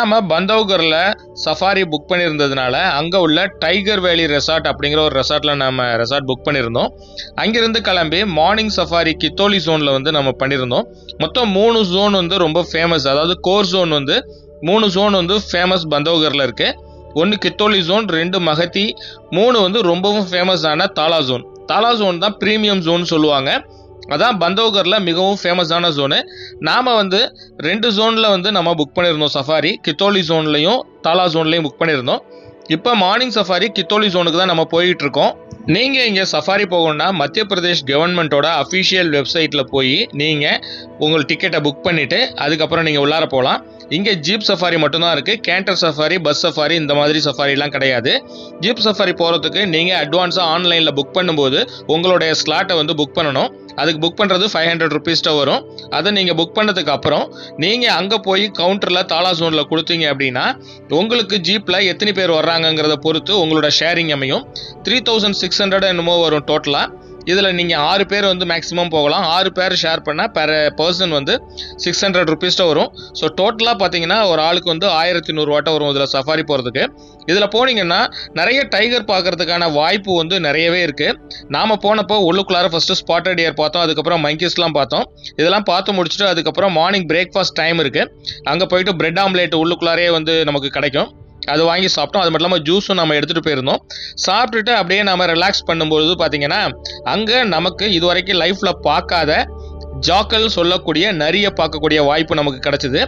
நம்ம பந்தவ்கர்ல safari book பண்ணியிருந்ததுனால அங்கே உள்ள டைகர் வேலி ரெசார்ட் அப்படிங்கிற ஒரு ரெசார்ட்டில் நம்ம ரெசார்ட் புக் பண்ணியிருந்தோம். அங்கிருந்து கிளம்பி மார்னிங் சஃபாரி கித்தோலி ஜோனில் வந்து நம்ம பண்ணியிருந்தோம். மொத்தம் 3 ஜோன் வந்து ரொம்ப ஃபேமஸ். அதாவது கோர் ஜோன் வந்து 3 ஜோன் வந்து ஃபேமஸ் பந்தவ்கரில் இருக்குது. 1 கித்தோலி ஜோன், 2 மகதி, 3 வந்து ரொம்பவும் ஃபேமஸான தாலா ஜோன். தாலா ஜோன் தான் ப்ரீமியம் ஜோன் சொல்லுவாங்க. அதான் பந்தவ்கரில் மிகவும் ஃபேமஸான ஜோனு. நாம் வந்து 2 ஜோனில் வந்து நம்ம புக் பண்ணியிருந்தோம் சஃபாரி. கித்தோலி ஜோன்லையும் தாலா ஜோன்லையும் புக் பண்ணியிருந்தோம். இப்போ மார்னிங் சஃபாரி கித்தோலி ஜோனுக்கு தான் நம்ம போயிட்டு இருக்கோம். நீங்கள் இங்கே சஃபாரி போகணுன்னா மத்திய பிரதேஷ் கவர்மெண்ட்டோட அஃபிஷியல் வெப்சைட்டில் போய் நீங்கள் உங்கள் டிக்கெட்டை புக் பண்ணிவிட்டு அதுக்கப்புறம் நீங்கள் உள்ளார போகலாம். இங்கே ஜீப் சஃபாரி மட்டும்தான் இருக்குது. கேண்டர் சஃபாரி, பஸ் சஃபாரி இந்த மாதிரி சஃபாரிலாம் கிடையாது. ஜீப் சஃபாரி போகிறதுக்கு நீங்கள் அட்வான்ஸாக ஆன்லைனில் புக் பண்ணும்போது உங்களுடைய ஸ்லாட்டை வந்து புக் பண்ணணும். அதுக்கு புக் பண்ணுறது 500 ருபீஸ்ட்ட வரும். அதை நீங்கள் புக் பண்ணதுக்கு அப்புறம் நீங்கள் அங்கே போய் கவுண்டரில் தாலா ஜோனில் கொடுத்தீங்க அப்படின்னா உங்களுக்கு ஜீப்பில் எத்தனை பேர் வர்றாங்கங்கிறத பொறுத்து உங்களோட ஷேரிங் அமையும். 3600 என்னமோ வரும் டோட்டலாக. இதில் நீங்கள் 6 பேர் வந்து மேக்ஸிமம் போகலாம். 6 பேர் ஷேர் பண்ணால் பெர் பர்சன் வந்து 600 ருபீஸ்ட்ட வரும். ஸோ டோட்டலாக பார்த்தீங்கன்னா ஒரு ஆளுக்கு வந்து 1100 வாட்ட வரும் இதில் சஃபாரி போகிறதுக்கு. இதில் போனீங்கன்னா நிறைய டைகர் பார்க்கறதுக்கான வாய்ப்பு வந்து நிறையவே இருக்குது. நாம் போனப்போ உள்ளுக்குள்ளார ஃபஸ்ட்டு ஸ்பாட்டட் டியர் பார்த்தோம். அதுக்கப்புறம் மங்கீஸ்லாம் பார்த்தோம். இதெல்லாம் பார்த்து முடிச்சுட்டு அதுக்கப்புறம் மார்னிங் பிரேக்ஃபாஸ்ட் டைம் இருக்குது. அங்கே போயிட்டு பிரெட் ஆம்லேட் உள்ளுக்குள்ளாரே வந்து நமக்கு கிடைக்கும். அது வாங்கி சாப்பிட்டோம். அது மட்டும் இல்லாமல் ஜூஸும் நம்ம எடுத்துகிட்டு போயிருந்தோம். சாப்பிட்டுட்டு அப்படியே நம்ம ரிலாக்ஸ் பண்ணும்போது பார்த்தீங்கன்னா அங்கே நமக்கு இது வரைக்கும் லைஃப்பில் பார்க்காத ஜாக்கல் சொல்லக்கூடிய நரியை பார்க்கக்கூடிய வாய்ப்பு நமக்கு கிடச்சிது.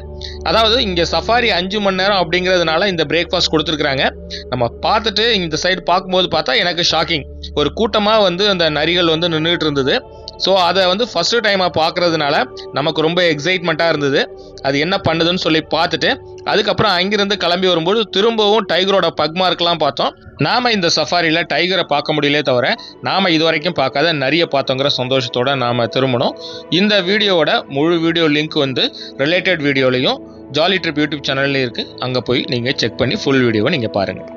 அதாவது இங்கே சஃபாரி 5 மணி நேரம் அப்படிங்கிறதுனால இந்த பிரேக்ஃபாஸ்ட் கொடுத்துருக்குறாங்க. நம்ம பார்த்துட்டு இந்த சைடு பார்க்கும்போது பார்த்தா எனக்கு ஷாக்கிங். ஒரு கூட்டமாக வந்து அந்த நரிகள் வந்து நின்றுட்டு இருந்தது. ஸோ அதை வந்து ஃபஸ்ட்டு டைமாக பார்க்குறதுனால நமக்கு ரொம்ப எக்ஸைட்மெண்ட்டாக இருந்தது. அது என்ன பண்ணுதுன்னு சொல்லி பார்த்துட்டு அதுக்கப்புறம் அங்கிருந்து கிளம்பி வரும்போது திரும்பவும் டைகரோட பக்மார்க்கெலாம் பார்த்தோம். நாம் இந்த சஃபாரியில் டைகரை பார்க்க முடியலே தவிர நாம் இது வரைக்கும் பார்க்காத நிறைய பார்த்தோங்கிற சந்தோஷத்தோடு நாம் திரும்பணும். இந்த வீடியோவோட முழு வீடியோ லிங்க் வந்து ரிலேட்டட் வீடியோலையும் ஜாலி ட்ரிப் யூடியூப் சேனல்லையும் இருக்குது. அங்கே போய் நீங்கள் செக் பண்ணி ஃபுல் வீடியோவை நீங்கள் பாருங்கள்.